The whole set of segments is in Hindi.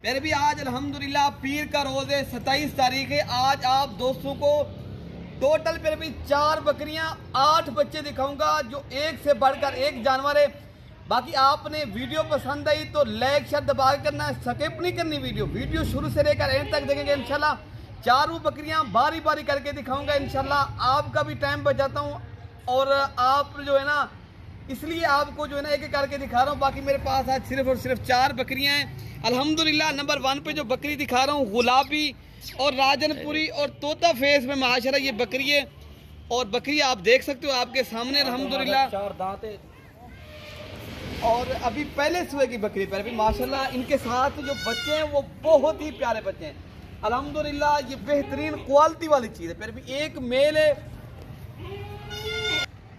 फिर भी आज अल्हम्दुलिल्लाह पीर का रोज है, 27 तारीख है। आज आप दोस्तों को टोटल फिर भी 4 बकरियां 8 बच्चे दिखाऊंगा, जो एक से बढ़कर एक जानवर है। बाकी आपने वीडियो पसंद आई तो लाइक शेयर दबा करना, स्किप नहीं करनी। वीडियो शुरू से लेकर एंड तक देखेंगे इंशाल्लाह। चारों बकरियां बारी बारी करके दिखाऊंगा इंशाल्लाह। आपका भी टाइम बचाता हूं और आप जो है ना, इसलिए आपको जो है ना एक एक करके दिखा रहा हूँ। बाकी मेरे पास आज सिर्फ और सिर्फ 4 बकरियां हैं अल्हम्दुलिल्लाह। नंबर 1 पे जो बकरी दिखा रहा हूँ गुलाबी और राजनपुरी और तोता फेस में माशाल्लाह ये बकरी है। और बकरी आप देख सकते हो आपके सामने अल्हम्दुलिल्लाह, 4 दांत है। और अभी पहले सुबह की बकरी पर भी माशाल्लाह इनके साथ जो बच्चे हैं वो बहुत ही प्यारे बच्चे हैं अल्हम्दुलिल्लाह। ये बेहतरीन क्वालिटी वाली चीज़ है। फिर भी एक मेल है।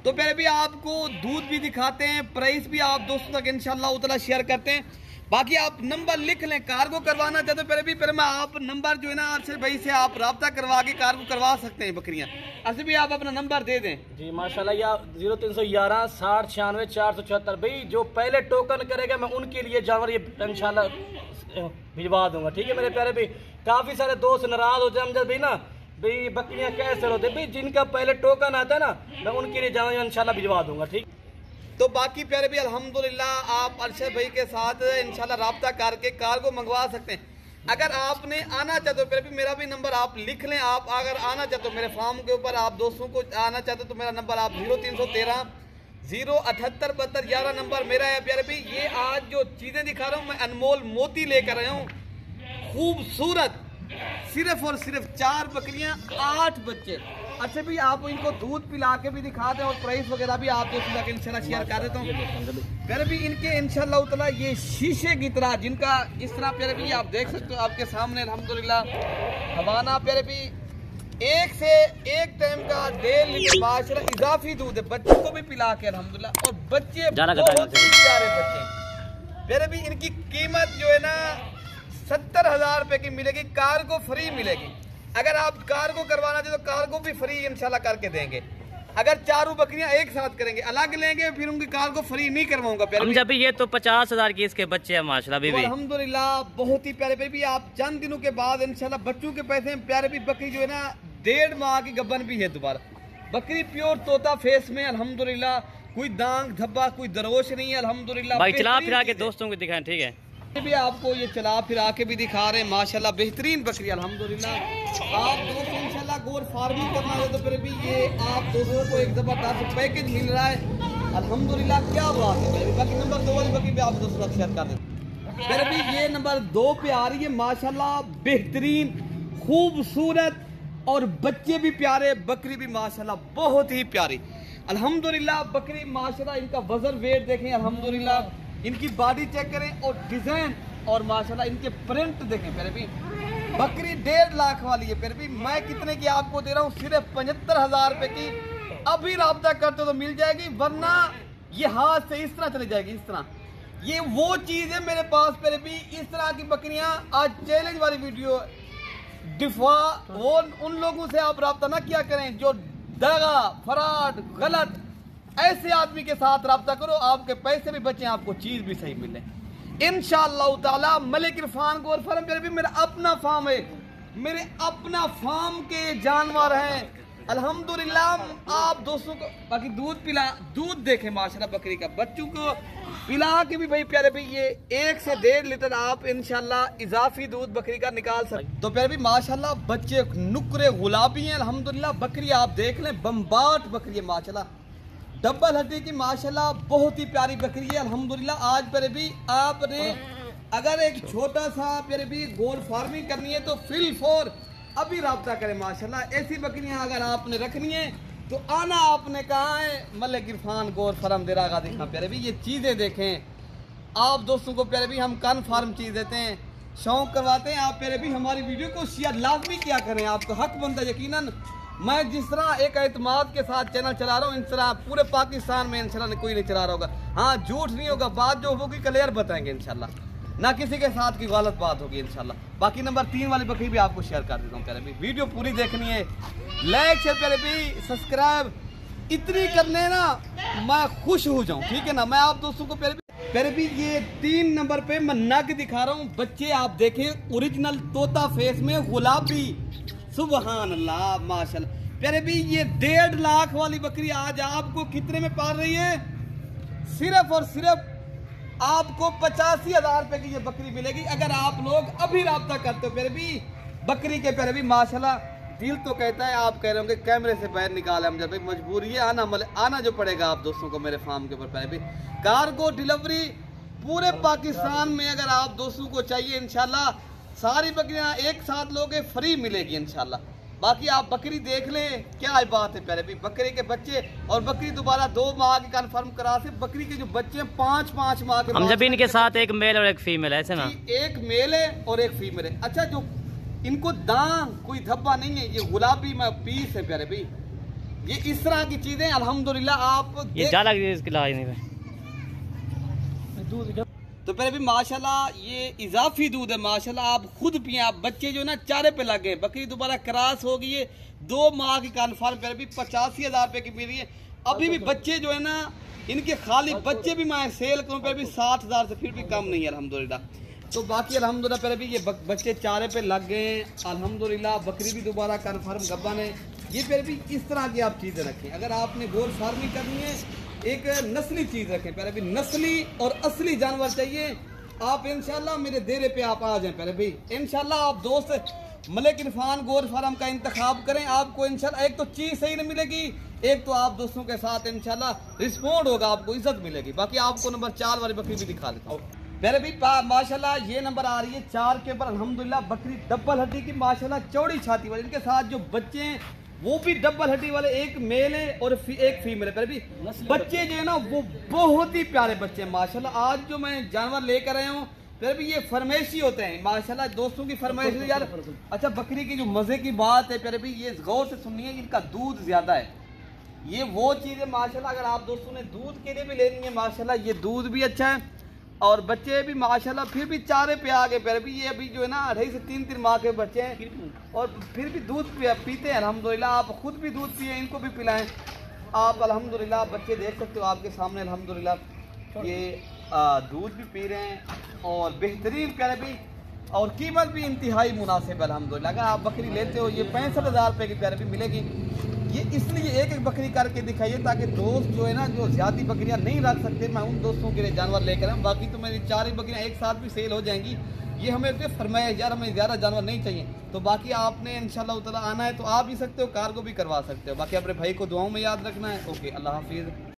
तो फिर भी आपको दूध भी दिखाते हैं, प्राइस भी आप दोस्तों तक इंशाल्लाह उतना शेयर करते हैं। बाकी आप नंबर लिख लें, कार्गो करवाना चाहते हो फिर मैं आप नंबर जो है ना अरशद भाई से आप रब्ता करवा के कार्गो करवा सकते हैं बकरियां। ऐसे भी आप अपना नंबर दे दें जी माशाल्लाह। या 0311 60 96 476। भाई जो पहले टोकन करेगा मैं उनके लिए जानवर ये इंशाल्लाह भिजवा दूंगा, ठीक है मेरे प्यारे भाई। काफी सारे दोस्त नाराज हो जाए भाई ना, भाई बकरियां कैसे होते भाई, जिनका पहले टोकन आता है ना मैं उनके लिए जानवर इंशाल्लाह भिजवा दूंगा, ठीक। तो बाकी प्यारे भी अल्हम्दुलिल्लाह आप अरशद भाई के साथ इंशाल्लाह राब्ता करके कार्गो मंगवा सकते हैं। अगर आपने आना चाहते हो फिर भी मेरा भी नंबर आप लिख लें। आप अगर आना चाहते हो मेरे फार्म के ऊपर, आप दोस्तों को आना चाहते हो तो मेरा नंबर आप 0313 078 72 11 नंबर मेरा है प्यारे भी। ये आज जो चीज़ें दिखा रहा हूँ मैं अनमोल मोती लेकर आया हूँ, खूबसूरत। सिर्फ और सिर्फ 4 बकरियां 8 बच्चे। अच्छा भी आप इनको दूध पिला के भी दिखा दें और प्राइस वगैरह भी आप दोस्तों तक इंशाल्लाह शेयर कर देता हूँ। प्यारे भी इनके इंशाल्लाह उतना ये शीशे की तरह जिनका इस तरह प्यारे भी आप देख सकते हो आपके सामने अल्हम्दुलिल्लाह हवाना प्यारे भी एक से एक टाइम का 1.5 लीटर माशाल्लाह इजाफी दूध है। बच्चों को भी पिला के अल्हम्दुलिल्लाह, और बच्चे बहुत ही प्यारे बच्चे। प्यारे भी इनकी कीमत जो है ना 70,000 रुपए की मिलेगी, कार्गो फ्री मिलेगी। अगर आप कार्गो करवाना चाहते तो कार्गो भी फ्री इंशाल्लाह करके देंगे। अगर 4 बकरियां एक साथ करेंगे अलग लेंगे फिर उनकी कार्गो फ्री नहीं करवाऊंगा प्यारे। जब ये तो 50,000 की इसके बच्चे हैं माशाल्लाह भी। अल्हम्दुलिल्लाह बहुत ही प्यारे भी आप चंद दिनों के बाद इंशाल्लाह बच्चों के पैसे प्यारे भी। बकरी जो है ना 1.5 माह की गब्बन भी है दोबारा। बकरी प्योर तोता फेस में अल्हम्दुलिल्लाह, कोई दाग धब्बा कोई दरोश नहीं है अल्हम्दुलिल्लाह। भाई चला फिरा के दोस्तों को दिखाएं, ठीक है भी आपको ये चला फिरा के भी दिखा रहे हैं माशाल्लाह बेहतरीन बकरी अल्हम्दुलिल्लाह। आप दोस्तों इंशाल्लाह गोर फार्मिंग करना है तो फिर भी ये आप दोस्तों को एक जबरदस्त पैकेज मिल रहा है अल्हम्दुलिल्लाह। क्या बात है। बाकी नंबर 2 वाली बकरी भी आप दोस्तों को शेयर कर दें। फिर भी ये नंबर 2 पे आ रही है माशाल्लाह बेहतरीन खूबसूरत और बच्चे भी प्यारे, बकरी भी माशाल्लाह बहुत ही प्यारी अल्हम्दुलिल्लाह। बकरी माशाल्लाह इनका वजन वेट देखें अल्हम्दुलिल्लाह, इनकी बॉडी चेक करें और डिजाइन और माशाल्लाह इनके प्रिंट देखें। फिर भी बकरी 1.5 लाख वाली है। फिर भी मैं कितने की आपको दे रहा हूँ, सिर्फ 75,000 रुपए की। अभी राब्ता करते तो मिल जाएगी, वरना ये हाथ से इस तरह चली जाएगी, इस तरह। ये वो चीज है मेरे पास। फिर भी इस तरह की बकरियां आज चैलेंज वाली वीडियो डिफा वो उन लोगों से आप राब्ता ना किया करें जो दगा फराड गलत। ऐसे आदमी के साथ राब्ता करो, आपके पैसे भी बचे, आपको चीज भी सही मिले इंशाअल्लाह ताला। मलिक इरफान गोर फार्म पर भी मेरा अपना फार्म है, मेरे अपना फार्म के जानवर हैं अल्हम्दुलिल्लाह। आप दोस्तों को बाकी दूध पिला, दूध देखें माशाल्लाह बकरी का, बच्चों को पिला के भी भाई प्यारे भाई ये 1 से 1.5 लीटर आप इंशाल्लाह इजाफी दूध बकरी का निकाल सकते। तो प्यारे भी माशाल्लाह बच्चे नुकरे गुलाबी हैं अल्हम्दुलिल्लाह। बकरी आप देख लें बम्बाट बकरी है माशाल्लाह, डबल हड्डी की माशाल्लाह बहुत ही प्यारी बकरी है अल्हम्दुलिल्लाह। आज प्यारे भी आपने अगर एक छोटा सा प्यारे भी गोल फार्मिंग करनी है तो फिल फॉर अभी राब्ता करें माशाल्लाह। ऐसी बकरियां अगर आपने रखनी है तो आना आपने कहा है मलिक इरफान गोर फार्म देरागा देखा प्यारे भी। ये चीज़ें देखें आप दोस्तों को प्यारे भी, हम कन्फर्म चीज़ देते हैं, शौक करवाते हैं। आप प्यारे भी हमारी वीडियो को शेयर लाजमी किया करें, आपको हक बनता है यकीनन। मैं जिस तरह एक एतमाद के साथ चैनल चला रहा हूँ इस तरह पूरे पाकिस्तान में इंशाल्लाह कोई नहीं चला रहा होगा। हाँ झूठ नहीं होगा, बात जो होगी क्लियर बताएंगे इंशाल्लाह, ना किसी के साथ की गलत बात होगी इंशाल्लाह। बाकी नंबर 3 वाली बकरी भी आपको शेयर कर देता हूँ प्यारे भी। वीडियो पूरी देखनी है, लाइक शेयर प्यारे भी, सब्सक्राइब इतनी करने ना मैं खुश हो जाऊं, ठीक है ना। मैं आप दोस्तों को पहले भी ये 3 नंबर पे मैं नग दिखा रहा हूँ। बच्चे आप देखें ओरिजिनल तोता फेस में गुलाबी, सुबहान अल्लाह माशाल्लाह। प्यारे भी ये 1.5 लाख वाली बकरी आज आपको कितने में पाल रही है? सिर्फ और सिर्फ आपको 85,000 रुपए की ये बकरी मिलेगी अगर आप लोग अभी राब्ता करते हो। प्यारे भी बकरी के प्यारे भी माशाल्लाह दिल तो कहता है, आप कह रहे होंगे कैमरे से बाहर निकाले हम, जब भाई मजबूरी है आना जो पड़ेगा आप दोस्तों को मेरे फार्म के ऊपर। प्यारे भी कार्गो डिलीवरी पूरे पाकिस्तान में अगर आप दोस्तों को चाहिए इंशाल्लाह सारी बकरियां एक साथ लोगे फ्री मिलेगी इंशाल्लाह। बाकी आप बकरी देख लें, क्या बात है प्यारे भी। बकरी के बच्चे और बकरी दोबारा 2 माह की कंफर्म करा से, बकरी के जो बच्चे 5-5 माह के हम जब इनके साथ एक मेल और एक फीमेल है ऐसे ना, एक मेल है और एक फीमेल है। अच्छा जो इनको दांत कोई धब्बा नहीं है, ये गुलाबी में पीस है प्यारे भी। ये इस तरह की चीजें अल्हम्दुलिल्लाह आप ये ज्यादा इसकी लाज नहीं है। तो पहले भी माशाल्लाह ये इजाफी दूध है माशाल्लाह, आप खुद पिए। आप बच्चे जो है ना चारे पे लगे, बकरी दोबारा क्रॉस हो गई है, 2 माह की कन्फर्म पहले भी 85,000 रुपए की मिल रही है। अभी भी बच्चे जो है ना इनके खाली बच्चे भी मैं सेल करूँ पहले भी 60,000 से फिर भी कम नहीं है अल्हम्दुलिल्लाह। तो बाकी अल्हम्दुलिल्लाह पहले भी ये बच्चे चारे पे लग गए अल्हम्दुलिल्लाह। बकरी भी दोबारा कन्फर्म गब्बन है। ये पहले भी इस तरह की आप चीज़ें रखें। अगर आपने गोल फार्मिंग करनी है एक नस्ली चीज़ रखें, पहले भी नस्ली और असली जानवर चाहिए आप इंशाल्लाह मेरे डेरे पे आप आ जाएं। पहले भी इंशाल्लाह आप दोस्त मलिक इरफान गोर फार्म का इंतखाब करें, आपको इंशाल्लाह एक तो चीज़ सही नहीं मिलेगी, एक तो आप दोस्तों के साथ इंशाल्लाह रिस्पॉन्ड होगा, आपको इज्जत मिलेगी। बाकी आपको नंबर 4 वाली बकरी भी दिखा देता हूँ। पहले भी माशाल्लाह ये नंबर आ रही है 4 के ऊपर अल्हम्दुलिल्लाह। बकरी डबल हड्डी की माशाल्लाह, चौड़ी छाती वाली, इनके साथ जो बच्चे हैं वो भी डबल हड्डी वाले, एक मेल है और एक फीमेल है। पहले भी बच्चे जो है ना वो बहुत ही प्यारे बच्चे हैं माशाल्लाह। आज जो मैं जानवर लेकर आया हूँ फिर भी ये फरमाइशी होते हैं माशाल्लाह, दोस्तों की फरमाइश यार। अच्छा बकरी की जो मजे की बात है फिर भी ये गौर से सुनिए, इनका दूध ज्यादा है। ये वो चीज है माशाल्लाह, अगर आप दोस्तों ने दूध के लिए भी लेनी है माशाल्लाह ये दूध भी अच्छा है और बच्चे भी माशाल्लाह फिर भी चारे पे आ गए। फिर भी ये अभी जो है ना 2.5 से 3 माह के बच्चे हैं और फिर भी दूध पीते हैं अल्हम्दुलिल्लाह। आप खुद भी दूध पिए, इनको भी पिलाएं आप अल्हम्दुलिल्लाह। बच्चे देख सकते हो आपके सामने अल्हम्दुलिल्लाह ये दूध भी पी रहे हैं और बेहतरीन प्यारे भी, और कीमत भी इंतहाई मुनासिब अल्हम्दुलिल्लाह। अगर आप बकरी लेते हो ये 65,000 रुपये की प्यारे भी मिलेगी। ये इसलिए एक बकरी करके दिखाइए ताकि दोस्त जो है ना जो ज़्यादा बकरियां नहीं रख सकते, मैं उन दोस्तों के लिए जानवर लेकर आऊँ। बाकी तो मेरी 4 बकरियां एक साथ भी सेल हो जाएंगी। ये हमें फरमाया यार हमें ज़्यादा जानवर नहीं चाहिए, तो बाकी आपने इंशाल्लाह ताला आना है तो आ भी सकते हो, कार्गो भी करवा सकते हो। बाकी अपने भाई को दुआओं में याद रखना है। ओके, अल्लाह हाफिज़।